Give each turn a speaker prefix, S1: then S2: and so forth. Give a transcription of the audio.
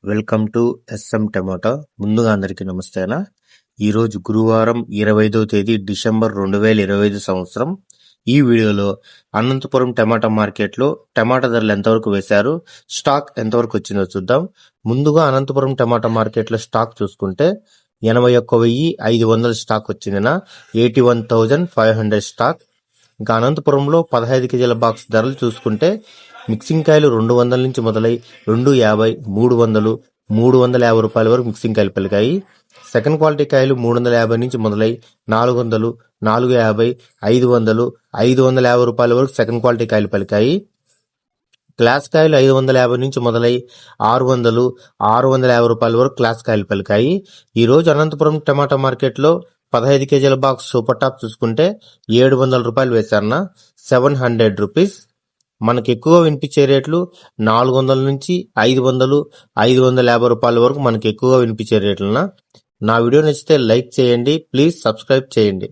S1: Welcome to S M టమాటా. ముందుగా అందరికీ నమస్తేనా. ఈరోజు గురువారం 25వ తేదీ డిసెంబర్ 2025 సంవత్సరం. ఈ వీడియోలో అనంతపురం టమాటా మార్కెట్లో టమాటా ధరలు ఎంతవరకు వేశారు, స్టాక్ ఎంతవరకు వచ్చిందో చూద్దాం. ముందుగా అనంతపురం టమాటా మార్కెట్లో స్టాక్ చూసుకుంటే 81,500 స్టాక్ వచ్చిందిన 81,500 స్టాక్. ఇంకా అనంతపురంలో 15 కేజీల బాక్స్ ధరలు చూసుకుంటే మిక్సింగ్ కాయలు 200 నుంచి మొదలై 250, 300, 350 రూపాయల వరకు మిక్సింగ్ కాయలు పలికాయి. సెకండ్ క్వాలిటీ కాయలు 350 నుంచి మొదలై 400, 450, 500, 550 రూపాయల వరకు సెకండ్ క్వాలిటీ కాయలు పలికాయి. క్లాస్ కాయలు 550 నుంచి మొదలై 600, 650 రూపాయల వరకు క్లాస్ కాయలు పలికాయి. ఈ రోజు అనంతపురం టమాటా మార్కెట్లో 15 కేజీల బాక్స్ సూపర్ టాప్ చూసుకుంటే 700 రూపాయలు వేశారన్న, 700 రూపీస్. మనకి ఎక్కువ వినిపించే రేట్లు 400 నుంచి 500, 550 రూపాయల వరకు మనకి ఎక్కువగా వినిపించే రేట్లన. నా వీడియో నచ్చితే లైక్ చేయండి, ప్లీజ్ సబ్స్క్రైబ్ చేయండి.